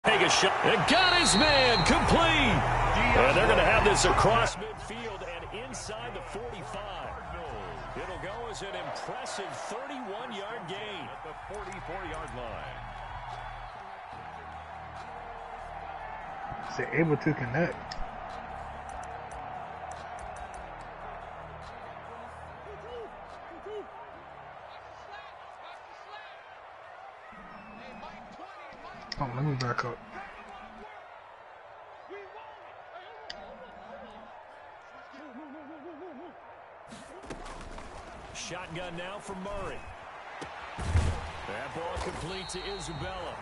Take a shot. And got his man complete. And they're going to have this across midfield and inside the 45. It'll go as an impressive 31-yard gain at the 44-yard line. They're able to connect. Oh, let me back up. Shotgun now for Murray. That ball complete to Isabella.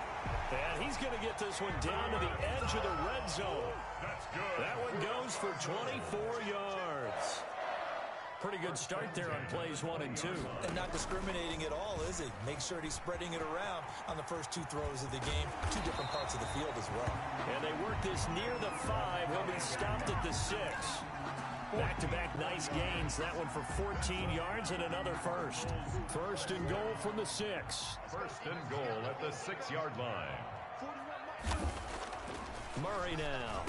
And he's going to get this one down to the edge of the red zone. That's good. That one goes for 24 yards. Pretty good start there on plays 1 and 2. And not discriminating at all, is he? Make sure he's spreading it around on the first 2 throws of the game. 2 different parts of the field as well. And they work this near the 5. He'll be stopped at the 6. Back-to-back nice gains. That one for 14 yards and another first. First and goal from the 6. First and goal at the 6-yard line. Murray now.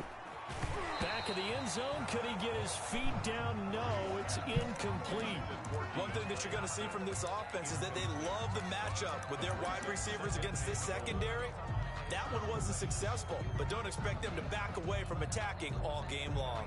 Back of the end zone. Could he get his feet down? No, it's incomplete. One thing that you're going to see from this offense is that they love the matchup with their wide receivers against this secondary. That one wasn't successful, but don't expect them to back away from attacking all game long.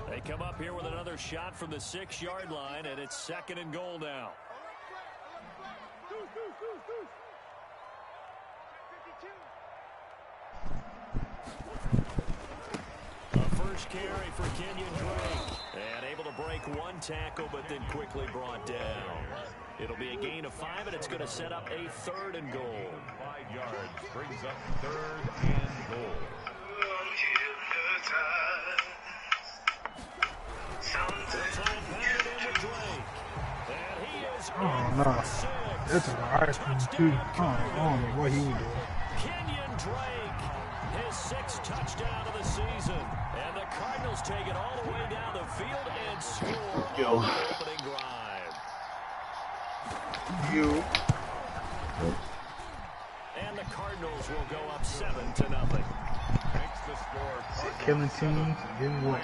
They come up here with another shot from the 6-yard line, and it's second and goal now. A first carry for Kenyon Drake. And able to break 1 tackle, but then quickly brought down. It'll be a gain of 5, and it's going to set up a third and goal. 5 yards brings up third and goal. Oh no, that's an ice cream too. I don't know what he was doing. Kenyon Drake, his 6th touchdown of the season, and the Cardinals take it all the way down the field and score on the opening drive. And the Cardinals will go up 7-0. Makes the score. Killing teams, getting what?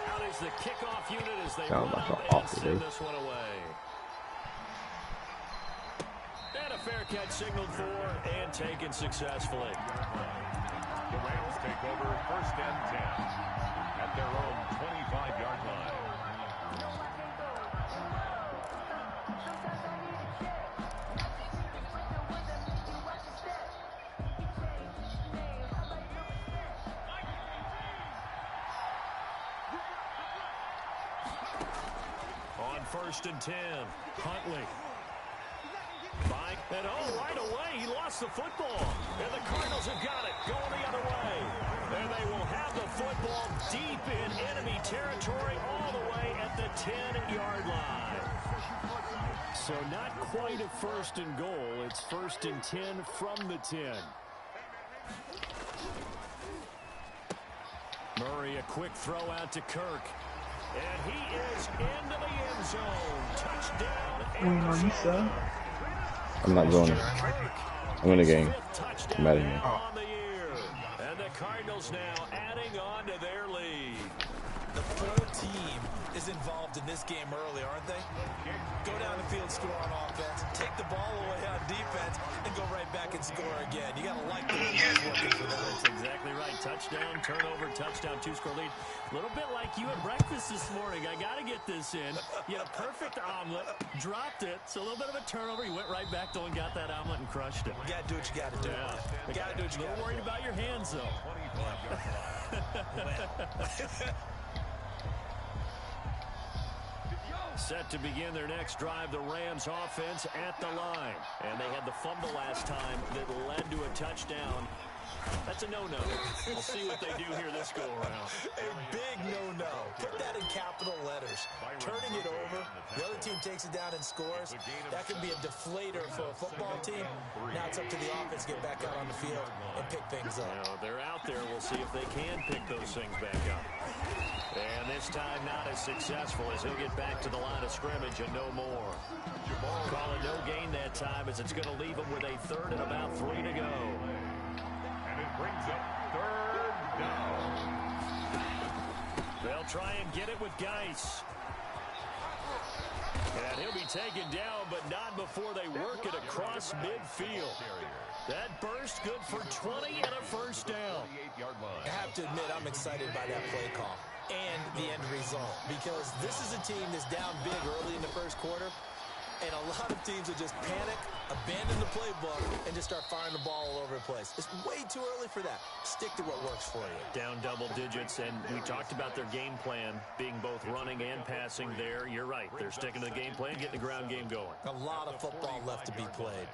Out is the kickoff unit as they Sounds run like up an and awful send day. this one away. And a fair catch signaled for and taken successfully. The Rams take over first and 10 at their own 25-yard line. On first and 10, Huntley. And right away, he lost the football. And the Cardinals have got it, going the other way. And they will have the football deep in enemy territory all the way at the 10-yard line. So not quite a first and goal. It's first and 10 from the 10. Murray, a quick throw out to Kirk. And he is into the end zone. Touchdown, Arizona. I'm not joining. I'm in the game. I'm out of here. On the year. And the Cardinals now adding on to their lead. The full team is involved in this game early, aren't they? Go down the field, score on offense, take the ball away on defense, and go right back and score again. You got to like the way he's working for that. That's exactly right. Touchdown, turnover, touchdown, 2-score lead. A little bit like you at breakfast this morning. I got to get this in. You had a perfect omelet, dropped it. So a little bit of a turnover. You went right back though and got that omelet and crushed it. You got to do what you got to do. Yeah. You got to do what you got to do. A little worried about your hands though. Set to begin their next drive, the Rams offense at the line. And they had the fumble last time that led to a touchdown. That's a no-no. We'll see what they do here this go-around. A big no-no. Put that in capital letters. Turning it over, the other team takes it down and scores. That could be a deflator for a football team. Now it's up to the offense to get back out on the field and pick things up. Now, they're out there. We'll see if they can pick those things back up. And this time not as successful as he'll get back to the line of scrimmage and no more. Call it no gain that time as it's going to leave him with a 3rd and about 3 to go. And it brings up 3rd down. They'll try and get it with Geis. And he'll be taken down, but not before they work it across midfield. That burst good for 20 and a 1st down. I have to admit, I'm excited by that play call and the end result, because this is a team that's down big early in the 1st quarter, and a lot of teams will just panic, abandon the playbook, and just start firing the ball all over the place. It's way too early for that. Stick to what works for you. Down double digits, and we talked about their game plan being both running and passing there. You're right. They're sticking to the game plan, getting the ground game going. A lot of football left to be played.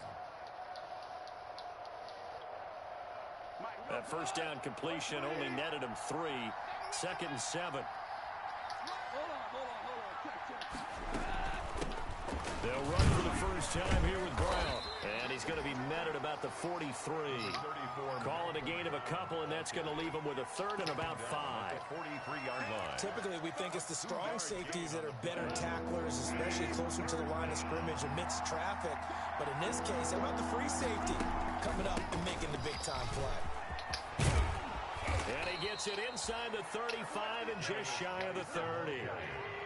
That 1st down completion only netted him 3. 2nd and 7. They'll run for the 1st time here with Brown. And he's going to be met at about the 43. Call it a gain of a couple, and that's going to leave him with a 3rd and about 5. 43-yard line. Typically, we think it's the strong safeties that are better tacklers, especially closer to the line of scrimmage amidst traffic. But in this case, how about the free safety coming up and making the big-time play? And he gets it inside the 35 and just shy of the 30.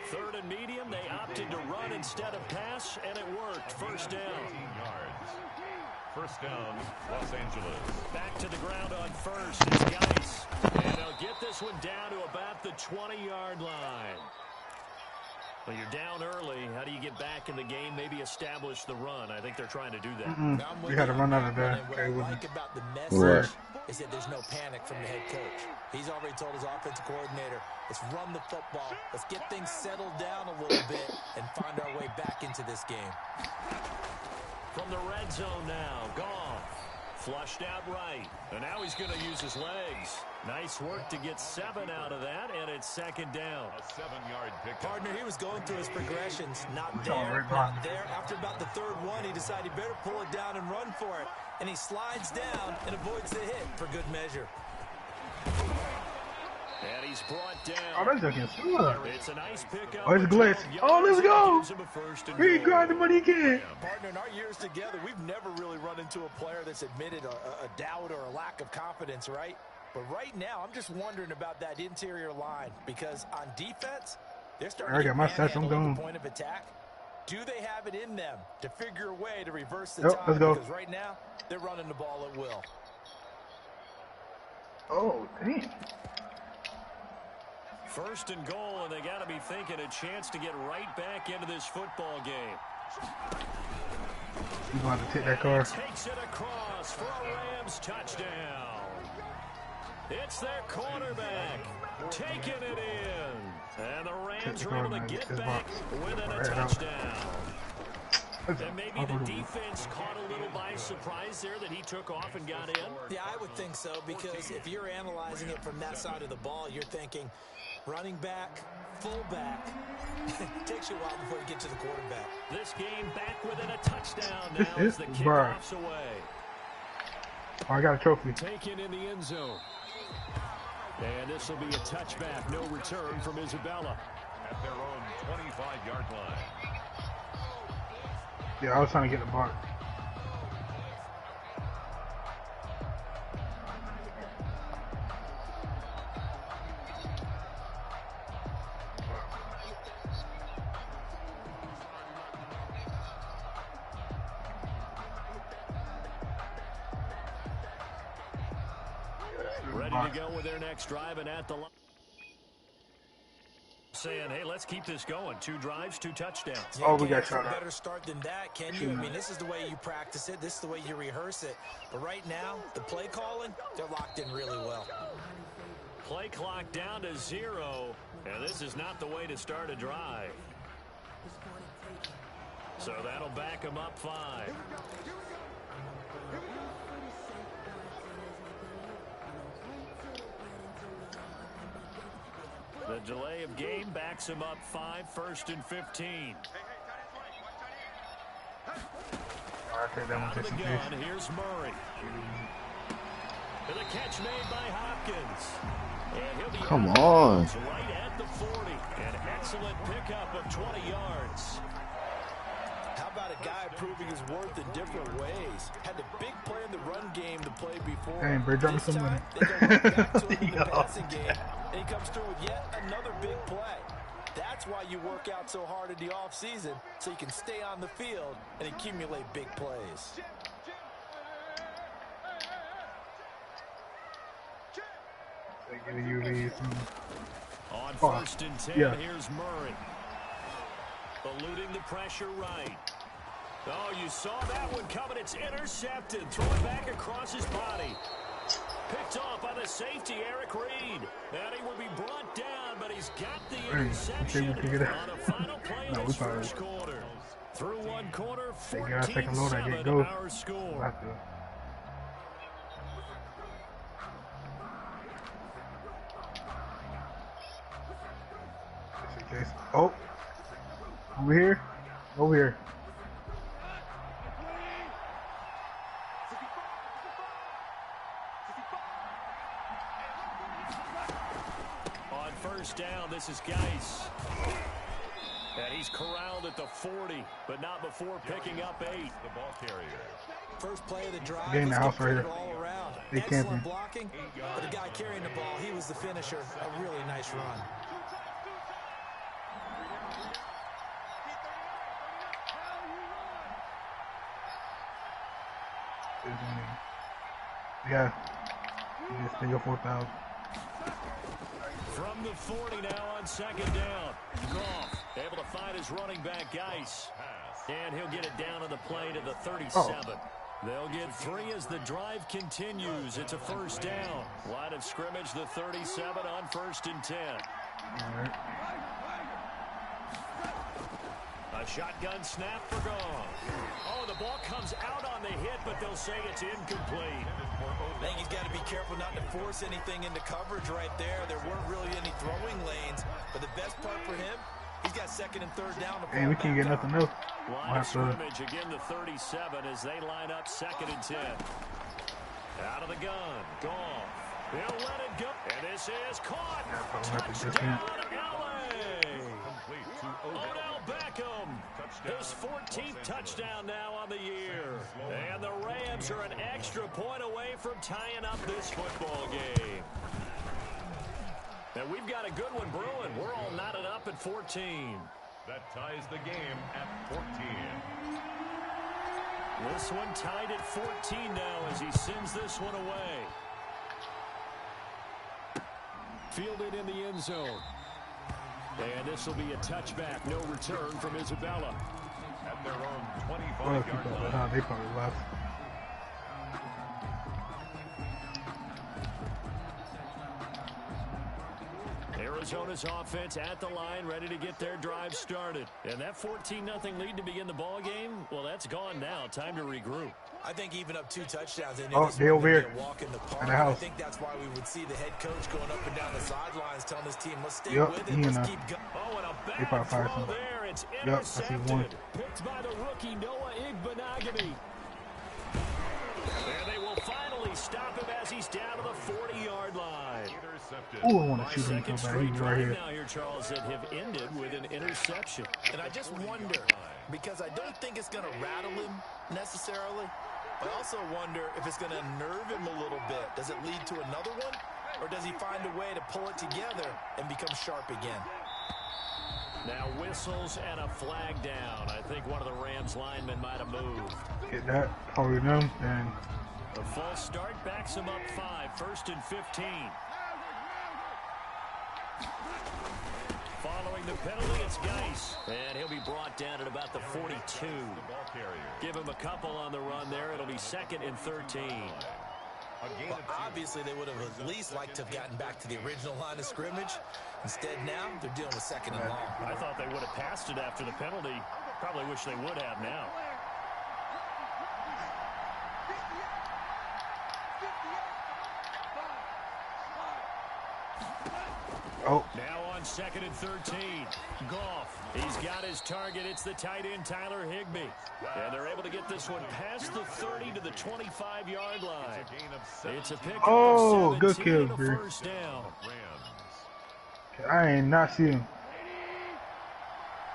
3rd and medium, they opted to run instead of pass, and it worked. 1st down. 18 yards. 1st down, Los Angeles. Back to the ground on 1st. It's Geis. And they'll get this one down to about the 20-yard line. Well, you're down early. How do you get back in the game? Maybe establish the run. I think they're trying to do that. We had to run out of there. What I like about the message Right. is that there's no panic from the head coach. He's already told his offensive coordinator, let's run the football. Let's get things settled down a little bit and find our way back into this game. From the red zone now, Goff. Flushed out right. And now he's going to use his legs. Nice work to get 7 out of that, and it's 2nd down. A 7-yard pickup. Partner, he was going through his progressions. Not there, not there. After about the 3rd one, he decided he better pull it down and run for it. And he slides down and avoids the hit for good measure. And he's brought down. Oh, that's against good. It's a nice pickup. Oh, it's glitch. Oh, let's go. He got the money again. Partner, in our years together, we've never really run into a player that's admitted a doubt or a lack of confidence, right? But right now, I'm just wondering about that interior line, because on defense, they're starting to get manhandled at the point of attack. Do they have it in them to figure a way to reverse the tide? Let's go. Because right now, they're running the ball at will. Oh, damn. 1st and goal, and they got to be thinking a chance to get right back into this football game. You going to take that car? Takes it across for a Rams touchdown. It's their quarterback taking it in, and the Rams are able to get back within a touchdown. And maybe the defense caught a little by surprise there that he took off and got in. Yeah, I would think so, because if you're analyzing it from that side of the ball, you're thinking running back, fullback. It takes you a while before you get to the quarterback. This game back within a touchdown This now is as the bar. kickoff's away. Oh, I got a trophy. Taken in the end zone. And this will be a touchback, no return from Isabella. At their own 25-yard line. Yeah, I was trying to get the bar. Ready to go with their next drive and at the line. Saying, hey, let's keep this going. 2 drives, 2 touchdowns. Oh, we got a shot out. better start than that, can you? I mean, this is the way you practice it. This is the way you rehearse it. But right now, the play calling, they're locked in really well. Play clock down to 0, and this is not the way to start a drive. So that'll back them up 5. The delay of game backs him up 5, 1st and 15. Out of the gun, here's Murray. And the catch made by Hopkins. And he'll be Come on. Right at the 40. An excellent pickup of 20 yards. How about a guy proving his worth in different ways? Had the big play in the run game to play before. Hey, Bray, drop me This some money. time, they go right back to him in the passing game, and he comes through with yet another big play. That's why you work out so hard in the offseason, so you can stay on the field and accumulate big plays. On 1st and 10, here's Murray. Eluding the pressure right. Oh, you saw that one coming. It's intercepted. Throw it back across his body. Picked off by the safety, Eric Reed. And he will be brought down, but he's got the interception on a final play in this first quarter. Through one quarter, 14-7 our score. Oh, over here, over here. On 1st down, this is Geis. And he's corralled at the 40, but not before picking up 8. The ball carrier. First play of the drive, Getting the house right here. all around. They Excellent camping. blocking, but the guy carrying the ball, he was the finisher. A really nice run. Yeah, just take your 4,000. From the 40 now on 2nd down. Goff able to find his running back, Geis. And he'll get it down on the play to the 37. They'll get 3 as the drive continues. It's a 1st down. Line of scrimmage, the 37 on 1st and 10. All right. A shotgun snap for Goff. Oh, the ball comes out on the hit, but they'll say it's incomplete. I think he's got to be careful not to force anything into coverage right there. There weren't really any throwing lanes, but the best part for him, he's got 2nd and 3rd down. Hey, we can't get nothing else. Line of scrimmage again, the 37 as they line up 2nd and 10. Out of the gun, Goff. They'll let it go. And this is caught. Touchdown, LA. Odell Beckham. His 14th touchdown now on the year. And the Rams are an extra point away from tying up this football game. And we've got a good one brewing. We're all knotted up at 14. That ties the game at 14. This one tied at 14 now as he sends this one away. Fielded in the end zone. And this will be a touchback. No return from Isabella. At their own 25-yard line. They probably left. Arizona's offense at the line, ready to get their drive started. And that 14-0 lead to begin the ball game, well, that's gone now. Time to regroup. I think even up 2 touchdowns, They over here. Walk in the park. In the house. I think that's why we would see the head coach going up and down the sidelines, telling his team, let's stay with it, let's keep going. Oh, and a They probably bad fired throw somebody. there. It's Yep, I see one. intercepted. Picked by the rookie Noah Igbenogany. And they will finally stop him as he's down to the 40-yard line. Intercepted. Ooh, I want to shoot him Second so bad. straight He's right drive here. now here, Charles, that have ended with an interception. And I just wonder, because I don't think it's going to rattle him necessarily, I also wonder if it's going to unnerve him a little bit. Does it lead to another one? Or does he find a way to pull it together and become sharp again? Now whistles and a flag down. I think one of the Rams linemen might have moved. Hit that. Hold them. And The false start backs him up 5. 1st and 15. Following the penalty, it's Geis. And he'll be brought down at about the 42. Give him a couple on the run there. It'll be 2nd and 13. Well, obviously, they would have at least liked to have gotten back to the original line of scrimmage. Instead, now, they're dealing with 2nd and long. I thought they would have passed it after the penalty. Probably wish they would have now. oh, Now on on 2nd and 13. Goff, he's got his target. It's the tight end, Tyler Higbee. And they're able to get this one past the 30 to the 25-yard line. It's a pickup Oh, of 17 good kill, and a dude. first down. I ain't not see him.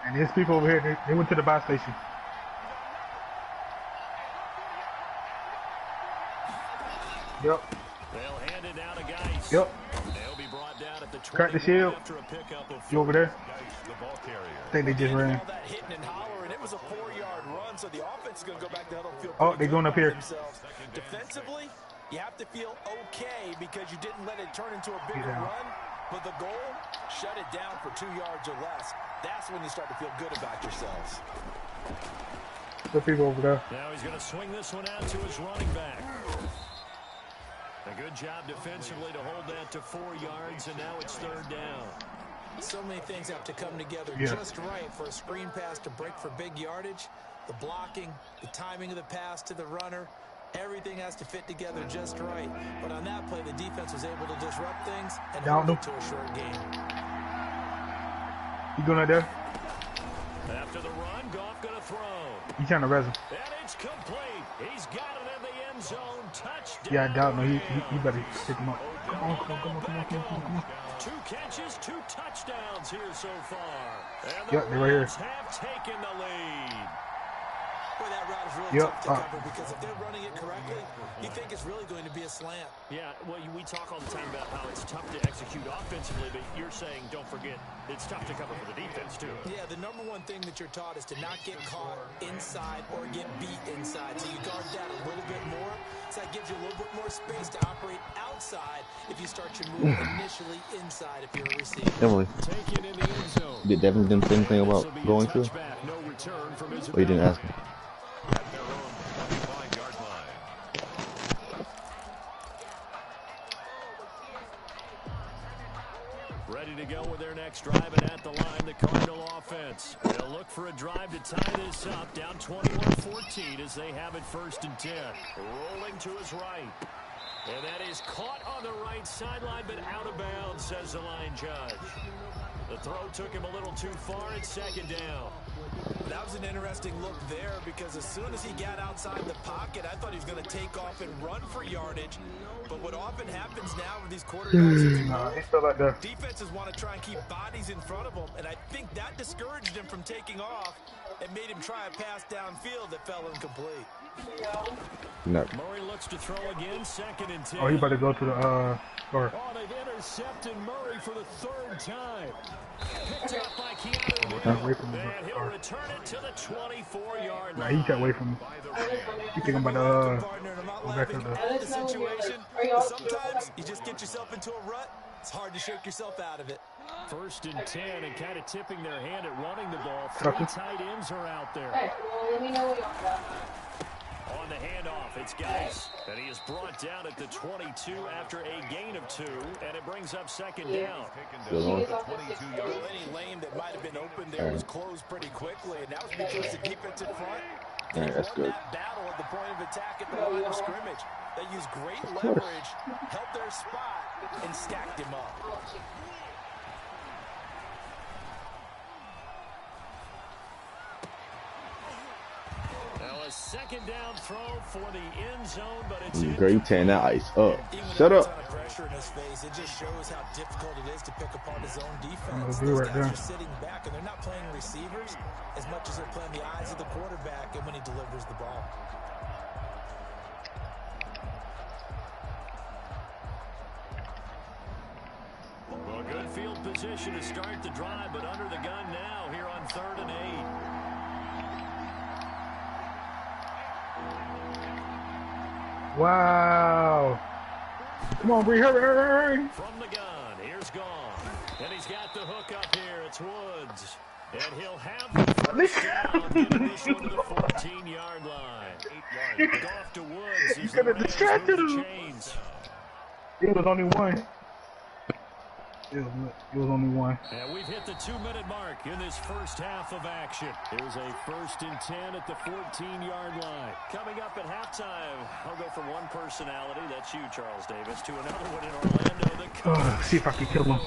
And there's people over here. They went to the buy station. Yep. They'll hand it down to Geis. Yep. They'll be brought down at the Crack the shield. after a pickup of You over there? The ball carrier. I think they just ran. All that hitting and hollering, it was a 4-yard run, so the offense is going to go back to huddle field. Oh, they're going up here. Defensively, you have to feel okay because you didn't let it turn into a bigger Yeah. run. But the goal, shut it down for 2 yards or less. That's when you start to feel good about yourselves. The people over there. Now he's going to swing this one out to his running back. A good job defensively to hold that to 4 yards, and now it's 3rd down. So many things have to come together just right for a screen pass to break for big yardage. The blocking, the timing of the pass to the runner, everything has to fit together just right. But on that play, the defense was able to disrupt things and hold it to a short game. You going out there? After the run, Goff going to throw. You trying to res him? And it's complete. He's got it in the end zone. Touchdown. Yeah, I doubt no. He better pick him up. Come on. 2 catches, 2 touchdowns here so far. And Yep, they're right here. Rams have taken the lead. Boy, that route is really tough to cover because if they're running it correctly, you think it's really going to be a slant. Yeah, well, we talk all the time about how it's tough to execute offensively, but you're saying, don't forget, it's tough to cover for the defense, too. Yeah, the number one thing that you're taught is to not get caught inside or get beat inside. So you guard that a little bit more. So that gives you a little bit more space to operate outside if you start your move initially inside if you're a receiver. Emily, Taken in the end zone. did Devin do the same thing about going to? No return from his Or you didn't ask him? At their own 25-yard line. Ready to go with their next drive, and at the line, the Cardinal offense. They'll look for a drive to tie this up, down 21-14 as they have it 1st and 10. Rolling to his right. And that is caught on the right sideline, but out of bounds, says the line judge. The throw took him a little too far. It's 2nd down. That was an interesting look there because as soon as he got outside the pocket, I thought he was going to take off and run for yardage. But what often happens now with these quarterbacks Nah, it felt like that. defenses want to try and keep bodies in front of them, and I think that discouraged him from taking off and made him try a pass downfield that fell incomplete. No. Murray looks to throw again, 2nd and 10. Oh, he about to go to the store. Oh, they've intercepted Murray for the 3rd time. Picked up by Keanu Got away from Neal, him. and he'll return it to the 24-yard Nah, line. he got away from him. You think I'm about to Partner, and I'm not go back to laughing the... at the situation, but sometimes you just get yourself into a rut. It's hard to shake yourself out of it. 1st and 10, and kind of tipping their hand at running the ball. 3 Gotcha. tight ends are out there. Alright, well, let me know what you want about. On the handoff, it's Geis, and he is brought down at the 22 after a gain of 2, and it brings up 2nd down. Good one. Well, any lane that might have been open there was closed pretty quickly, and that was because the defensive front Alright, that's won good. that battle at the point of attack at the line of scrimmage. They used great leverage, held their spot, and stacked him up. Now a 2nd down throw for the end zone, but it's Girl, you tearing that ice up. Even Shut with a up. ton of pressure in his face, it just shows how difficult it is to pick apart his own I'm defense. gonna do Those right guys there. are sitting back, and they're not playing receivers as much as they're playing the eyes of the quarterback and when he delivers the ball. Well, good field position to start the drive, but under the gun now here on 3rd and 8. Wow. Come on, Bree, hurry. From the gun, here's Gone. And he's got the hook up here. It's Woods. And he'll have the first down, getting this one to the 14-yard line. Off to Woods. You could have distracted him. Chains. It was only one. It was only one. And we've hit the 2-minute mark in this first half of action. Here's a 1st and 10 at the 14-yard line. Coming up at halftime, I'll go from one personality, that's you, Charles Davis, to another one in Orlando. See if I can kill him.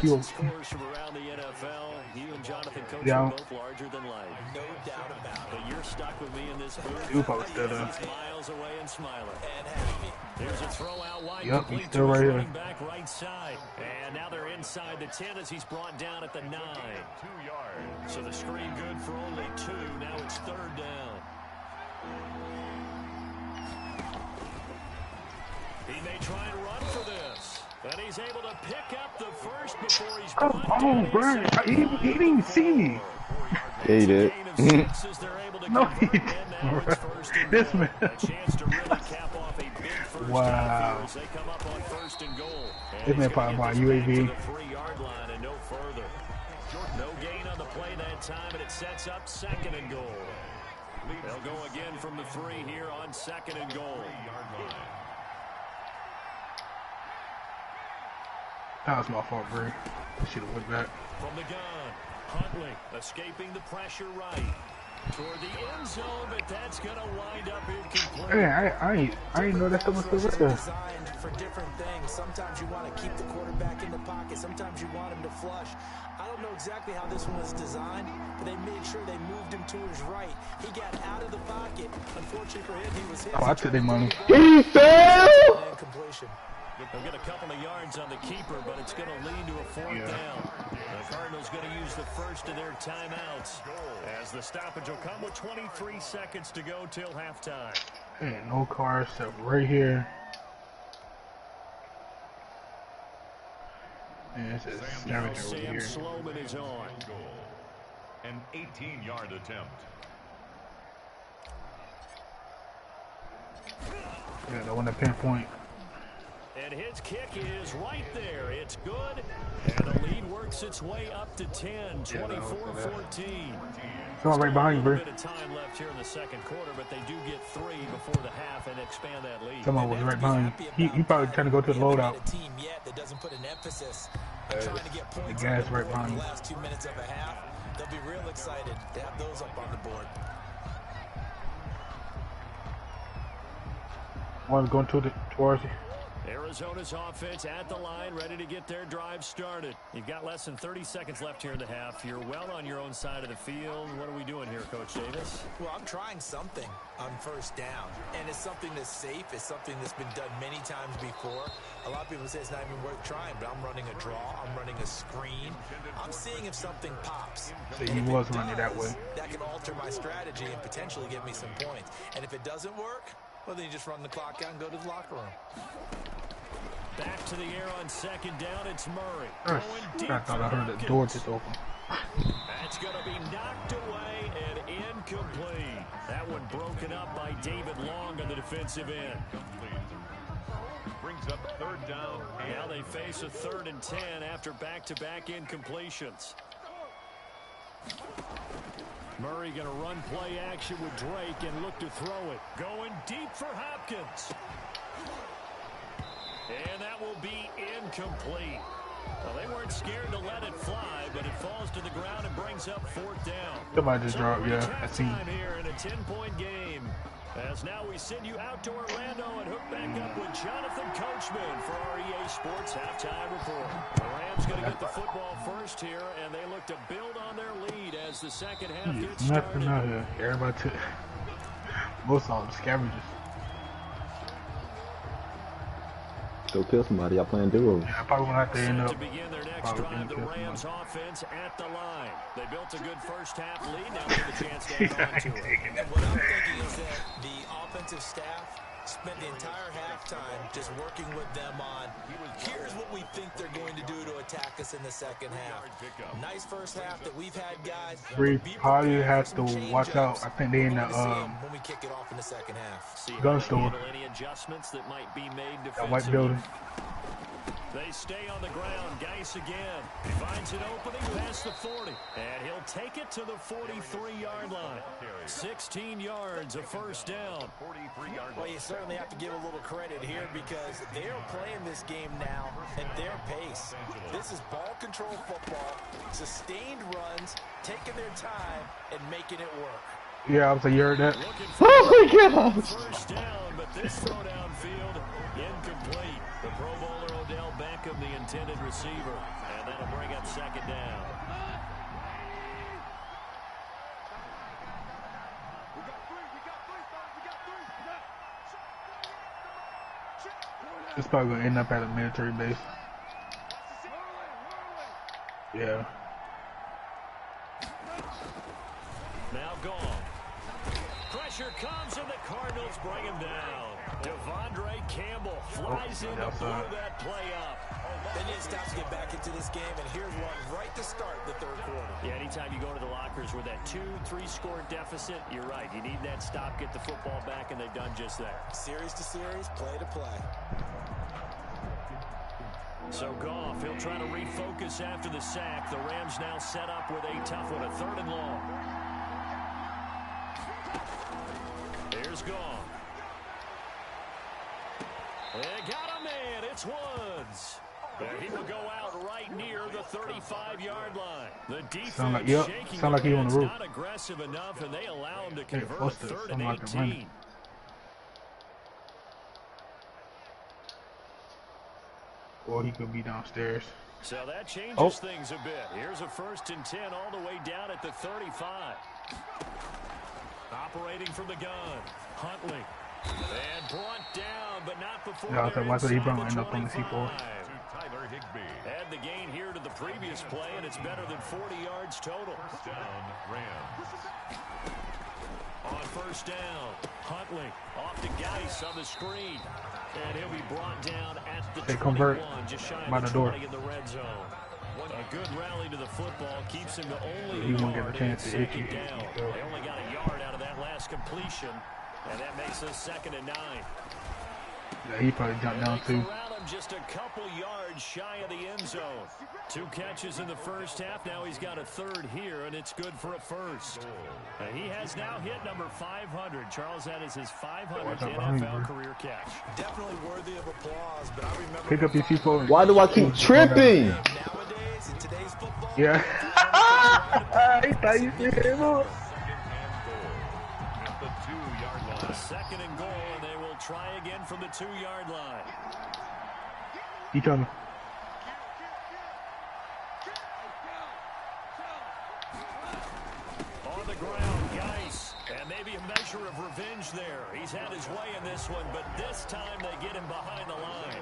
Scores from around the NFL. You and Jonathan Coach are both larger than life. No doubt about it. But you're stuck with me in this booth. He's miles away and smiling. And happy. There's a throw out wide. Yep, he's still right here. Back right side. And now they're inside the 10 as he's brought down at the 9. 2 yards. So the screen good for only 2. Now it's 3rd down. He may try and run for this. And he's able to pick up the first before he's come on, bro. He didn't even see me. He did. No, he didn't. This man. Wow. This man probably bought UAV. No gain on the play that time, and it sets up 2nd and goal. They'll go again from the 3 here on 2nd and goal. That was my fault, bro. I should have went back. From the gun, Huntley escaping the pressure right. Toward the end zone, but that's going to wind up incomplete. Hey, I ain't know that someone still with us. Designed for different things. Sometimes you want to keep the quarterback in the pocket. Sometimes you want him to flush. I don't know exactly how this one was designed, but they made sure they moved him to his right. He got out of the pocket. Unfortunately for him, he was hit. Oh, I took their money. He fell! Incompletion. They'll get a couple of yards on the keeper, but it's going to lead to a 4th down. The Cardinals going to use the first of their timeouts as the stoppage will come with 23 seconds to go till halftime. Hey, no cars except right here. Yeah, it's a scavenger over here. Sloman is on. An 18-yard attempt. Yeah, the one to pinpoint. And his kick is right there. It's good. And the lead works its way up to 10, 24-14. It's all right behind you, bro. A bit of time left here in the 2nd quarter, but they do get 3 before the half and expand that lead. Someone was right behind you. He probably trying to go to the loadout. The guy's right behind you. Last 2 minutes of a half, they'll be real excited to have those up on the board. One going towards you. Arizona's offense at the line, ready to get their drive started. You've got less than 30 seconds left here in the half. You're well on your own side of the field. What are we doing here, Coach Davis? Well, I'm trying something on 1st down, and it's something that's safe. It's something that's been done many times before. A lot of people say it's not even worth trying, but I'm running a draw. I'm running a screen. I'm seeing if something pops. So he was running that way. That can alter my strategy and potentially give me some points. And if it doesn't work, well, then you just run the clock out and go to the locker room. Back to the air on 2nd down, it's Murray. I thought I heard the door just open. That's going to be knocked away and incomplete. That one broken up by David Long on the defensive end. Brings up 3rd down. Now they face a 3rd and 10 after back-to-back incompletions. Murray going to run play action with Drake and look to throw it. Going deep for Hopkins. And that will be incomplete. Well, they weren't scared to let it fly, but it falls to the ground and brings up 4th down. Somebody just dropped, yeah. I see. Here in a 10-point game. As now we send you out to Orlando and hook back up with Jonathan Coachman for our EA Sports halftime report. The Rams going to get the football first here, and they look to build on their lead as the 2nd half gets started. Nothing out here. Everybody took most of them scavengers. Go kill somebody. Y'all playing duo. Yeah, I probably won't have to end up. To begin their next drive, the Rams offense at the line. They built a good first half lead. Now they have a chance to hang on to it. What I'm thinking is that the offensive staff spent the entire halftime just working with them on, here's what we think they're going to do to attack us in the 2nd half. Nice first half that we've had, guys. We probably have to watch out. I think they in the when we kick it off in the 2nd half. gun store. Any adjustments that might be made That white building. They stay on the ground. Geis again. Finds an opening past the 40. And he'll take it to the 43-yard line. 16 yards, a first down. Well, you certainly have to give a little credit here because they're playing this game now at their pace. This is ball control football, sustained runs, taking their time, and making it work. Yeah, I was like, you heard that? Oh my God! First down, but this throw downfield incomplete. The Pro Bowler Odell Beckham, the intended receiver, and that'll bring up second down. It's probably gonna end up at a military base. Yeah. Now gone. Pressure comes and the Cardinals bring him down. Devondre Campbell flies in to blow that play up. They need to stop to get back into this game, and here's one right to start the third quarter. Yeah, anytime you go to the lockers with that 2-3 score deficit, you're right. You need that stop, get the football back, and they've done just that. Series to series, play to play. So Goff, he'll try to refocus after the sack. The Rams now set up with a tough one, a 3rd and long. Here's Goff. They got a man. It's Woods. And he will go out right near the 35-yard line. The defense shaking sound like he on the roof. not aggressive enough, and they allow him to convert 3rd and 18. Or he could be downstairs. So that changes things a bit. Here's a 1st and 10 all the way down at the 35. Operating from the gun. Huntley. And brought down, but not before Yeah, I thought, why could he bring the end up on the C4? Add the gain here to the previous play, and it's better than 40 yards total. Down, Rams. On 1st down, Huntley off to Geis on the screen. And he'll be brought down at the 21, just shy of the 20 in the red zone. A good rally to the football keeps him to only a yard and 2nd down. They only got a yard out of that last completion, and that makes us 2nd and 9. Yeah, he probably jumped down too. Around him just a couple yards shy of the end zone. 2 catches in the first half. Now he's got a 3rd here, and it's good for a 1st. And he has now hit number 500. Charles, that is his 500th NFL career catch. Definitely worthy of applause, but I remember pick up your C4. Why do I keep tripping? Nowadays, in today's football, yeah. He thought you said it. At the 2-yard line. 2nd and goal, and they will try again from the 2-yard line. He coming. On the ground, Geis, and maybe a measure of revenge there. He's had his way in this one, but this time they get him behind the line.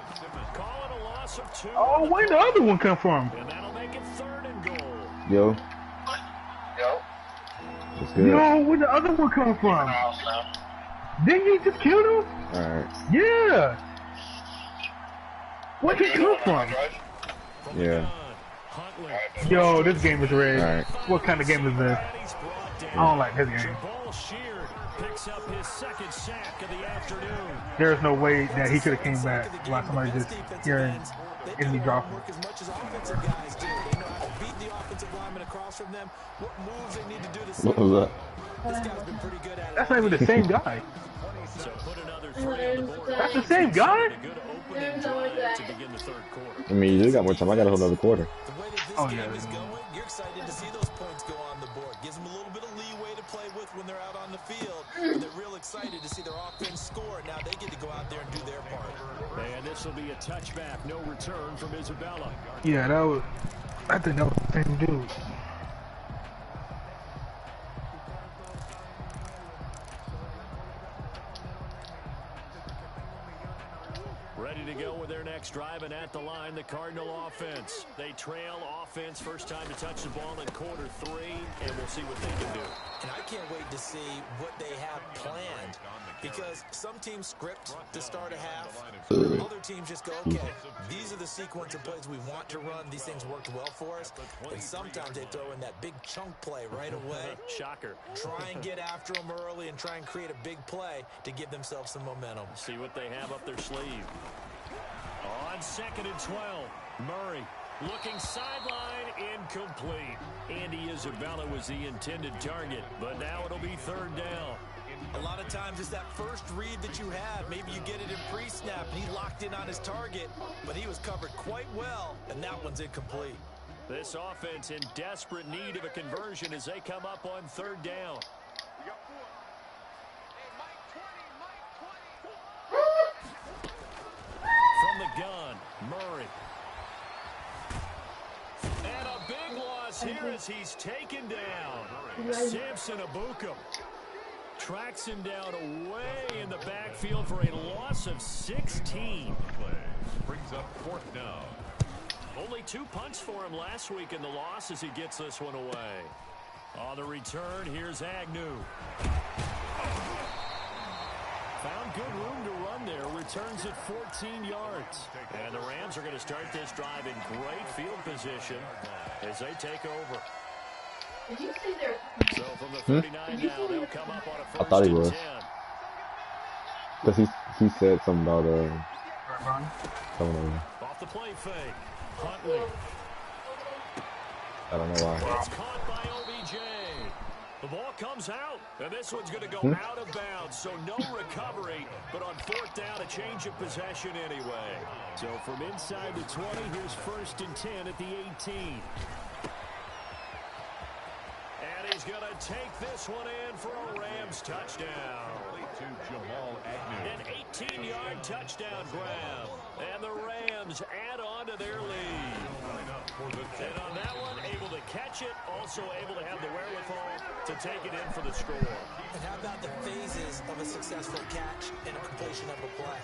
Call it a loss of 2. Oh, where'd the other one come from? And that'll make it 3rd and goal. Yo. That's good. Yo, where'd the other one come from? Didn't you just kill him? Alright. Yeah. Where'd he come from? Yeah. Yo, this game is rigged. Alright. What kind of game is this? I don't like this game. Picks up his 2nd sack of the afternoon. There's no way that he could have came back while somebody just hearing enemy dropping. work as much as offensive guys do. They know how to beat the offensive lineman across from them, what moves they need to do to What was that? This guy's been pretty good at it. That's not even the same guy. So put another 3 on the board. That's the same guy? A good opening drive to begin the 3rd quarter. I mean, you do got more time. I got a whole other quarter. The way that this Oh, game yeah. is going, you're excited to see those points go on the board. Gives them a little bit of leeway to play with when they're out on the field. And they're real excited to see their offense score. Now they get to go out there and do their part. And this will be a touchback, no return from Isabella. Yeah, that was. I think that was the same dude. Ready to go with their next drive, and at the line, the Cardinal offense. They trail offense, first time to touch the ball in quarter 3, and we'll see what they can do. And I can't wait to see what they have planned. Because some teams script to start a half. Other teams just go, okay, these are the sequence of plays we want to run. These things worked well for us. And sometimes they throw in that big chunk play right away. Shocker. Try and get after them early and try and create a big play to give themselves some momentum. See what they have up their sleeve. On on 2nd and 12. Murray looking sideline, incomplete. Andy Isabella was the intended target, but now it'll be 3rd down. A lot of times it's that first read that you have. Maybe you get it in pre-snap, and he locked in on his target, but he was covered quite well, and that one's incomplete. This offense in desperate need of a conversion as they come up on 3rd down. From the gun, Murray. And a big loss here as he's taken down. Samson Abukum tracks him down away in the backfield for a loss of 16. Brings up 4th down. Only 2 punts for him last week in the loss as he gets this one away. On the return, here's Agnew. Found good room to run there. Returns at 14 yards. And the Rams are going to start this drive in great field position as they take over. Did you see their... So from the 39 now, they'll come up on a 1st I thought he and was. 10. Because he said something about someone. Off the play fake. Huntley. I don't know why. It's caught by OBJ. The ball comes out, and this one's going to go out of bounds, so no recovery, but on 4th down, a change of possession anyway. So from inside the 20, here's 1st and 10 at the 18. And he's going to take this one in for a Rams touchdown. To Jamal Agnew. An 18-yard touchdown grab. And the Rams add on to their lead. And on that one, able to catch it, also able to have the wherewithal to take it in for the score. And how about the phases of a successful catch and a completion of a play?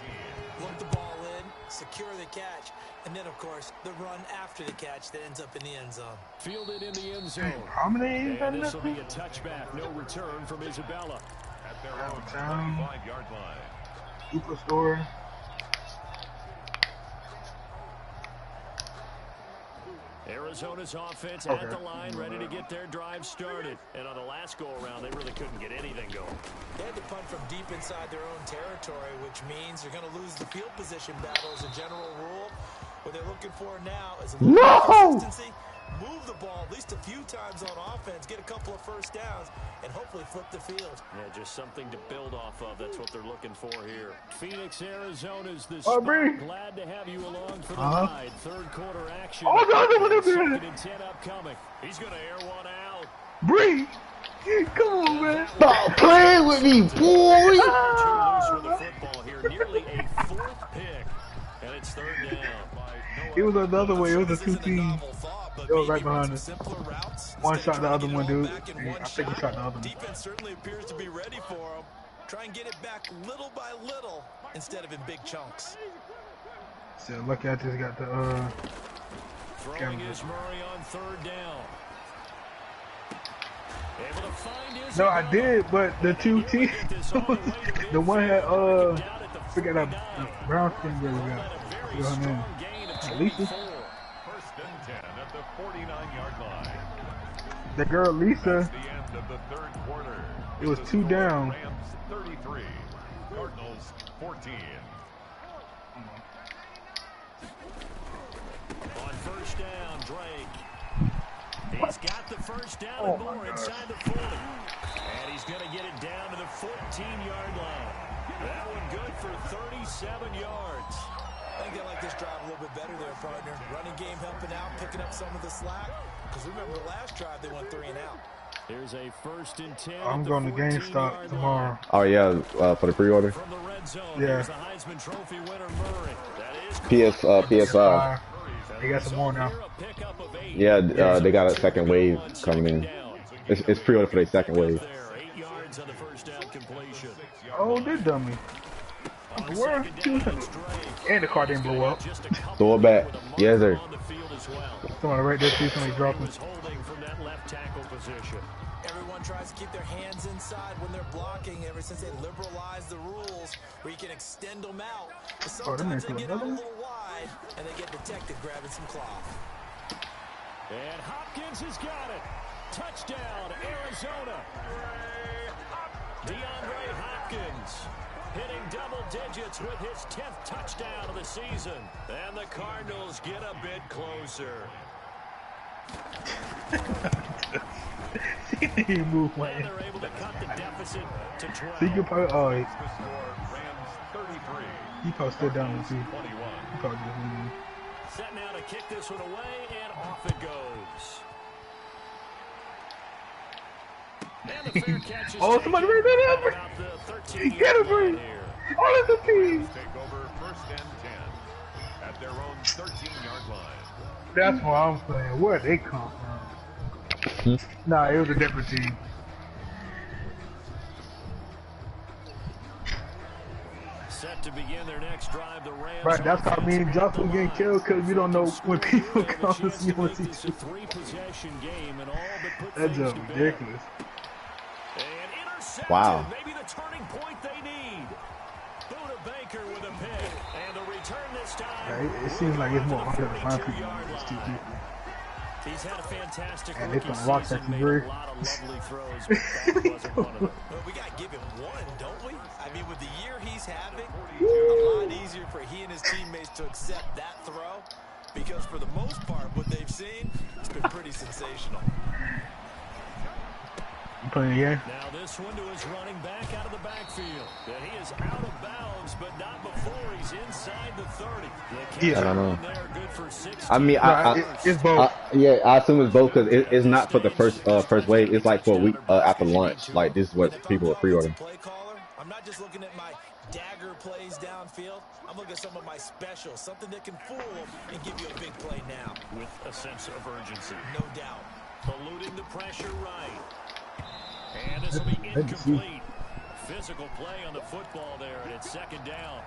Look the ball in, secure the catch, and then, of course, the run after the catch that ends up in the end zone. Fielded in the end zone. How many? And this will be a touchback. No return from Isabella. At their own 25-yard line. Superstore. Arizona's offense at the line, ready to get their drive started. And on the last go-around, they really couldn't get anything going. They had to punt from deep inside their own territory, which means they're going to lose the field position battle as a general rule. What they're looking for now is a little consistency. Move the ball at least a few times on offense, get a couple of 1st downs, and hopefully flip the field. Yeah, just something to build off of. That's what they're looking for here. Phoenix, Arizona's the Oh, spot. Bree. Glad to have you along for the ride. 3rd quarter action. Oh, no. 2nd and 10 upcoming. He's going to air one out. Bree! Come on, man. Stop playing with me, boy! Too loose with the football here. Nearly a 4th pick. And it's 3rd down. It was another way. It was a 2-team. It was right behind us. One shot the other one, dude. And I think he shot the other one. Defense certainly appears to be ready for him. Try and get it back little by little instead of in big chunks. So lucky I just got the Throwing is Murray on 3rd down. Able to find his No, I did, but the 2 teams, the one had forget that brown skin girl we got. Forget her name. Lisa. 1st and 10 at the 49-yard line. The girl Lisa. That's the end of the 3rd quarter. It was 2 down. Rams 33, Cardinals 14. On 1st down, Drake. He's got the 1st down and more inside the 40. And he's going to get it down to the 14-yard line. That one good for 37 yards. I think they like this drive a little bit better there, partner. Running game helping out, picking up some of the slack. Because remember the last drive, they went 3 and out. Here's a 1st and 10. I'm going to GameStop tomorrow. Oh, yeah, for the pre-order. From the red zone, yeah. the Heisman Trophy winner Murray. That is PS5. They got some more now. Yeah, they got a second wave coming in. It's pre-order for their second wave. 8 yards on the 1st down completion. Oh, they dummy. Where? And the car didn't blow up. Throw it back. Yes, sir. Somebody right there, see somebody dropping. Everyone tries to keep their hands inside when they're blocking ever since they liberalized the rules where you can extend them out. But sometimes they get out a little wide and they get detected grabbing some cloth. And Hopkins has got it. Touchdown, Arizona. DeAndre Hopkins hitting double digits with his 10th touchdown of the season. And the Cardinals get a bit closer. He moved my And they're able to cut the deficit to 12. So you could probably, oh, The score, Rams 33. he probably still down with you. 21. He probably just moved. Set now to kick this one away, and off it goes. And the fair catch is Oh, somebody ran that over. about the 13 He get it, bro. Oh, that's a team. Take over first and 10 at their own 13-yard line. That's what I'm saying. Where they come from? Nah, it was a different team. Set to begin their next drive, the Rams. Right, that's how me and Joshua getting killed because we don't know when people come to see what he It's a three-possession game and all but put That's things just to bed. ridiculous. And intercepted. Wow. Maybe the turning point they need. Buda Baker with a pick. And the return this time. Yeah, it seems like it's more hard to find people 42-yard than it's two line. people. He's had a fantastic And they rookie gonna rock season, that made degree. a lot of lovely throws, but that wasn't one of them. Well, we got to give him one, don't we? I mean, with the year he's having, a lot easier for he and his teammates to accept that throw because for the most part, what they've seen, it's been pretty sensational. You playing the game? Now this one to his running back out of the backfield. And he is out of bounds, but not before he's inside the 30. The Yeah. I don't know. there, good for 16. I mean, It's both. yeah, I assume it's both because it's not for the first wave. It's like for a week after lunch. Like this is what people are pre-ordering. Play caller, I'm not just looking at my dagger plays downfield. I'm looking at some of my specials, something that can fool and give you a big play now. With a sense of urgency. No doubt. Eluding the pressure right. And this will be incomplete. Physical play on the football there, and it's second down.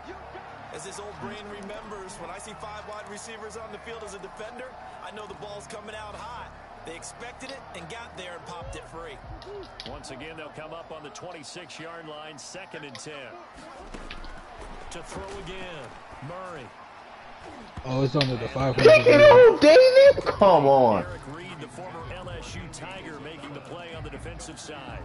As this old brain remembers, when I see 5 wide receivers on the field as a defender, I know the ball's coming out hot. They expected it and got there and popped it free. Once again, they'll come up on the 26-yard line, second and 10. To throw again, Murray. Oh, it's under the 500. Kick it off, David! Come on. Eric Reed, the former LSU Tiger, making the play on the defensive side.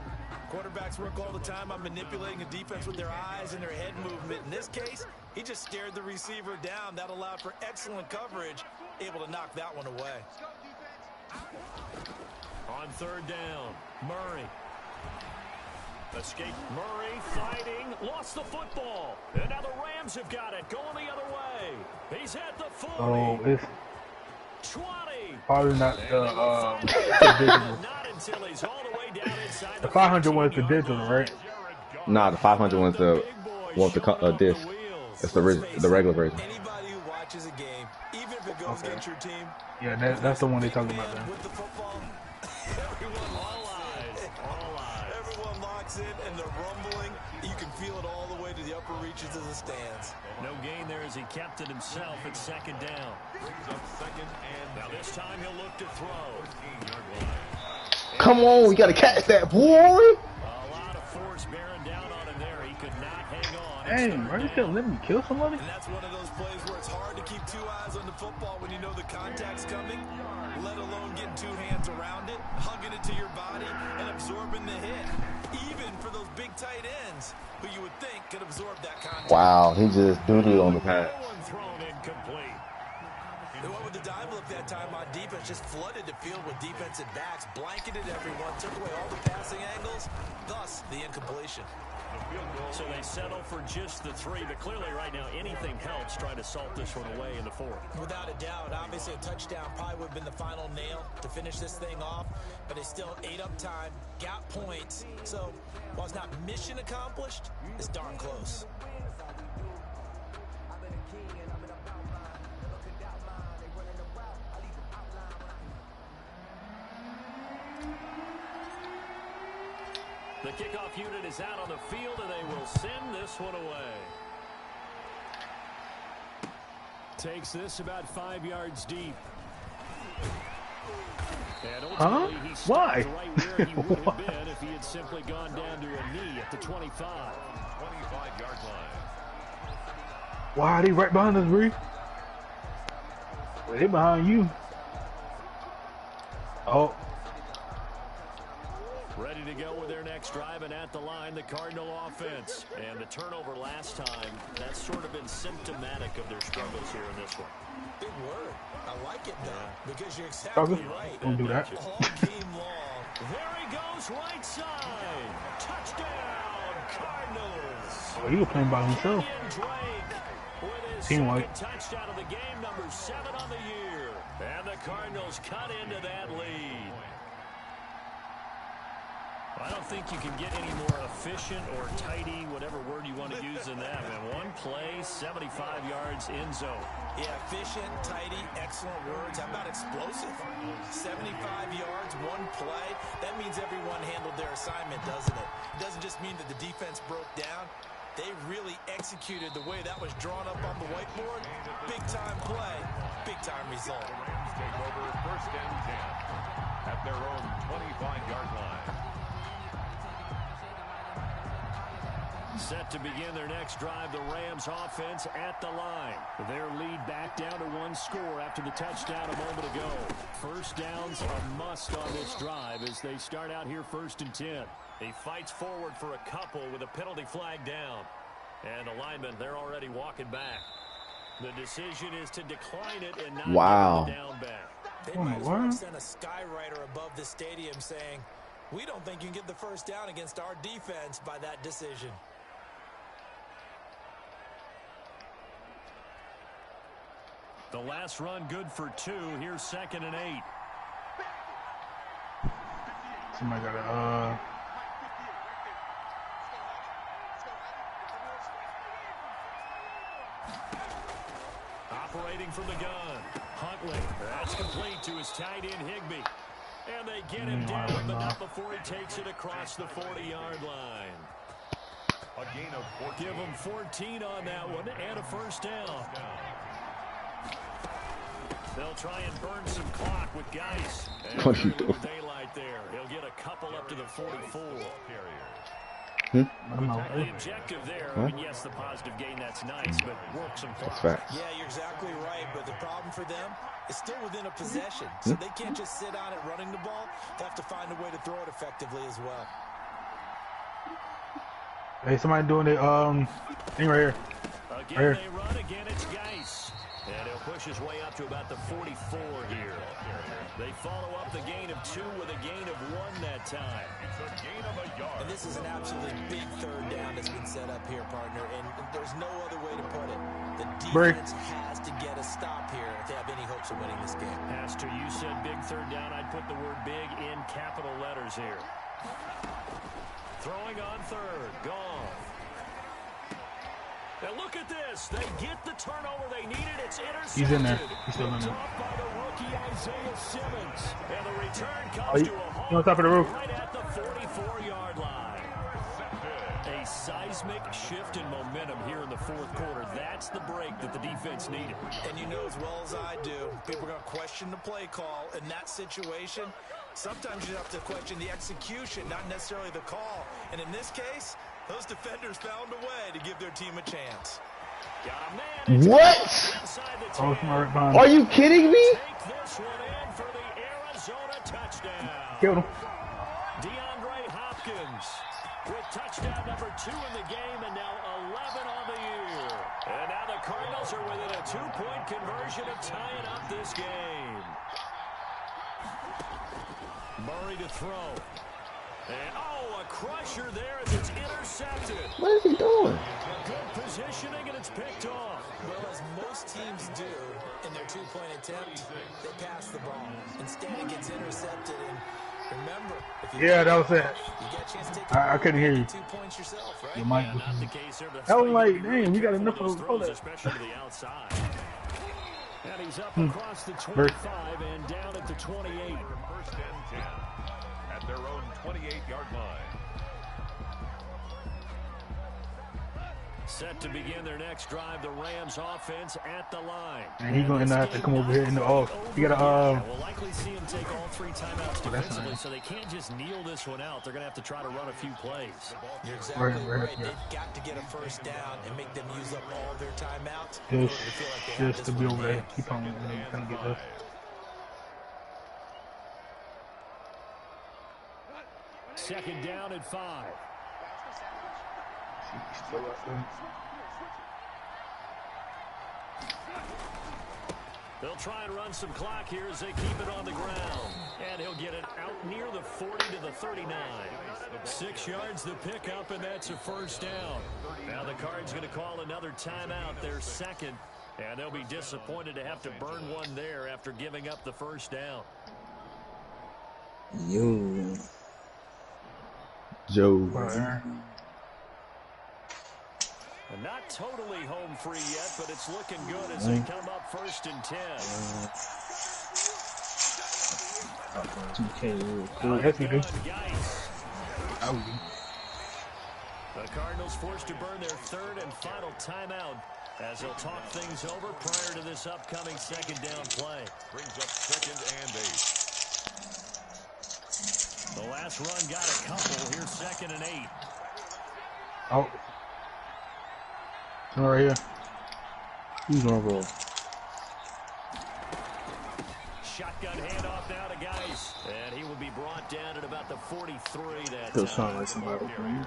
Quarterbacks work all the time on manipulating a defense with their eyes and their head movement. In this case, he just stared the receiver down. That allowed for excellent coverage, able to knock that one away. On third down, Murray. Escape. Murray fighting, lost the football. And now the Rams have got it, going the other way. He's at the 40. Oh, it's 20. probably not the digital. Not until he's all the way down inside The 500 was the digital, right? Nah, the 500 one's the disc. It's the regular version. Anybody who watches a game, even if it goes against your team, Yeah, that's the one they talking about there. with the football, everyone locks in and they're rumbling. You can feel it all the way to the upper reaches of the stands. No gain there as he kept it himself at second down. Brings up second and Now this time he'll look to throw. 15-yard line. Come on, we gotta catch that, boy. A lot of force bearing down on him there. He could not hang on. Dang, bro, you couldn't let me kill somebody? And that's one of those plays where it's hard to keep 2 eyes on the football when you know the contact's coming, let alone getting 2 hands around it, hugging it to your body, and absorbing the hit. Even for those big tight ends, who you would think could absorb that contact. Wow, he just doodled on the pass. One thrown incomplete. They went with the dive look that time on defense, just flooded the field with defensive backs, blanketed everyone, took away all the passing angles, thus the incompletion. So they settle for just the 3, but clearly right now anything helps trying to salt this one away in the 4th. Without a doubt, obviously a touchdown probably would have been the final nail to finish this thing off, but they still ate up time, got points, so while it's not mission accomplished, it's darn close. The kickoff unit is out on the field, and they will send this one away. Takes this about 5 yards deep. And ultimately, he Why? stopped right where he would have been if he had simply gone down to a knee at the 25. 25-yard line. Why are they right behind us, Bree? Well, they behind you. Oh, Ready to go with their next drive, and at the line, the Cardinal offense. And the turnover last time, that's sort of been symptomatic of their struggles here in this one. Big word. I like it, though, because you're exactly right. Don't do that. All game long. There he goes, right side. Touchdown, Cardinals. Oh, he was playing by himself. Team white. Touchdown of the game, number 7 on the year. And the Cardinals cut into that lead. I don't think you can get any more efficient or tidy, whatever word you want to use in that. And one play, 75 yards in zone. Yeah, efficient, tidy, excellent words. How about explosive? 75 yards, one play. That means everyone handled their assignment, doesn't it? It doesn't just mean that the defense broke down. They really executed the way that was drawn up on the whiteboard. Big-time play, big-time result. Take over first and 10 at their own 25-yard line. Set to begin their next drive, the Rams offense at the line. Their lead back down to 1 score after the touchdown a moment ago. First downs a must on this drive as they start out here 1st and 10. He fights forward for a couple with a penalty flag down. And the linemen, they're already walking back. The decision is to decline it and not get the down back. They might as well send a skywriter above the stadium saying, we don't think you can get the first down against our defense by that decision. The last run good for 2. Here's 2nd and 8. Somebody got Operating from the gun. Huntley. That's complete to his tight end, Higbee. And they get him down, but not before he takes it across the 40-yard line. A gain of 14. Give him 14 on that one and a first down. They'll try and burn some clock with Geis. What are you doing? Daylight there. He'll get a couple up to the 44. the The objective there, I mean, yes, the positive gain, that's nice, but work some clock. Facts. Yeah, you're exactly right, but the problem for them is still within a possession. So they can't just sit on it running the ball. They have to find a way to throw it effectively as well. Hey, somebody doing the thing right here. Again, right here. they run. Again, it's Geis. And he'll push his way up to about the 44 here. They follow up the gain of 2 with a gain of 1 that time. It's a gain of a yard. And this is an absolutely big 3rd down that's been set up here, partner. And there's no other way to put it. The defense has to get a stop here if they have any hopes of winning this game. Pastor, you said big 3rd down. I'd put the word big in capital letters here. Throwing on 3rd. Gone. And look at this. They get the turnover they needed. It's intercepted. He's in there. He's still in there. By the rookie Isaiah Simmons. And the return Oh, comes you to a on home top of the roof. right at the 44-yard line. A seismic shift in momentum here in the 4th quarter. That's the break that the defense needed. And you know as well as I do, people are going to question the play call in that situation. Sometimes you have to question the execution, not necessarily the call. And in this case, those defenders found a way to give their team a chance. What? Oh, smart behind. Are you kidding me? Take this one in for the Arizona touchdown. Killed him. DeAndre Hopkins with touchdown number 2 in the game and now 11 on the year. And now the Cardinals are within a 2-point conversion of tying up this game. Murray to throw. And, a crusher there as it's intercepted. What is he doing? Good positioning, and it's picked off. Well, as most teams do in their 2-point attempt, they pass the ball. Instead, it gets intercepted. And remember, if you Yeah, that was it. you get a chance to take I couldn't hear you. 2 points yourself, right? Your mic Yeah, was. not the case here, but I was like, Brady dang, we got enough careful of with those throws, throws. especially to the outside. And he's up across the 25 and down at the 28. First and 10 at their own 28-yard line. Set to begin their next drive, the Rams offense at the line. And he's gonna have to come over here in the off. You gotta We'll likely see him take all 3 timeouts defensively, so they can't just kneel this one out. They're gonna have to try to run a few plays. You're exactly right. Yeah. They've got to get a first down and make them use up all their timeouts. They feel like they have just this to be one over there. game. Keep on trying to get this. Second down and 5. They'll try and run some clock here as they keep it on the ground. And he'll get it out near the 40 to the 39. 6 yards the pickup, and that's a first down. Now the Cards going to call another timeout, their second. And they'll be disappointed to have to burn one there after giving up the first down. Joe. Not totally home free yet, but it's looking good as they come up 1st and 10. The Cardinals forced to burn their 3rd and final timeout as they'll talk things over prior to this upcoming second down play. Brings up 2nd and 8. The last run got a couple. Here's 2nd and 8. Oh. Right here. Who's gonna roll? Shotgun handoff now to Geis. And he will be brought down at about the 43. He'll sound like somebody playing.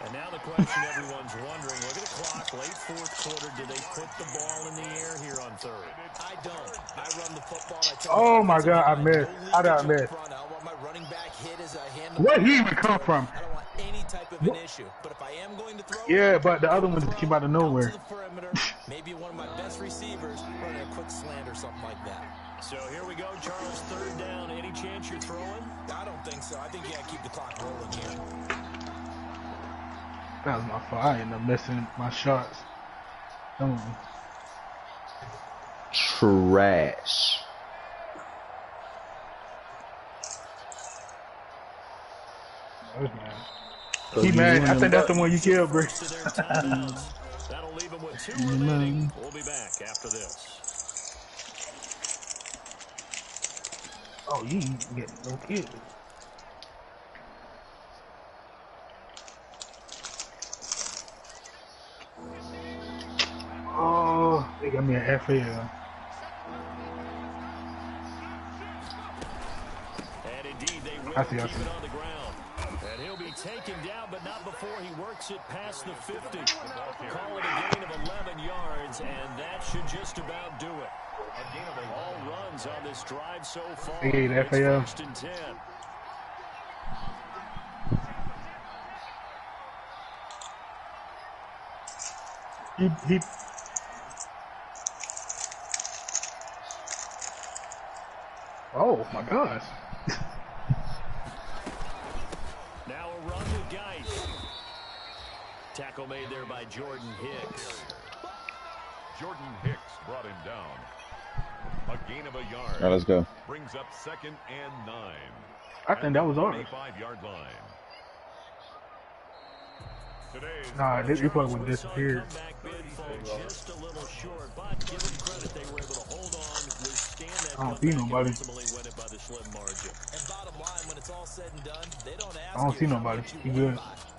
And now the question everyone's wondering, look at the clock, late 4th quarter, do they put the ball in the air here on 3rd? I don't. I run the football. Oh my God, I missed. How did I miss? I want my running back hit as I hand Where he even come from? I don't want any type of an issue. But if I am going to throw, Yeah, but the other one just came out of nowhere. to the perimeter, maybe one of my best receivers running a quick slant or something like that. So here we go, Charles, 3rd down. Any chance you're throwing? I don't think so. I think you got to keep the clock rolling here. That was my fault. I ended up missing my shots. Trash. He mad. I think that's the one you killed, bro. That'll leave him with 2 remaining. We'll be back after this. Oh, you get no kill. Oh, they got me an FAL. And indeed, they will I keep see. it on the ground. And he'll be taken down, but not before he works it past the 50. Call it a gain of 11 yards, and that should just about do it. All runs on this drive so far. Hey, It's FAL. 1st and 10. He Oh my gosh. Now a run to Geis. Tackle made there by Jordan Hicks. Jordan Hicks brought him down. A gain of a yard. All right, let's go. Brings up 2nd and 9. I think that was ours. 25-yard line. Today's Nah, this probably would have disappeared. Comeback bid fall just a little short, but give them credit, they were able to hold on, withstand that I don't see comeback, nobody. and ultimately win it by the slim margin. And bottom line, when it's all said and done, they don't ask I don't you see how nobody. much you He won good. by.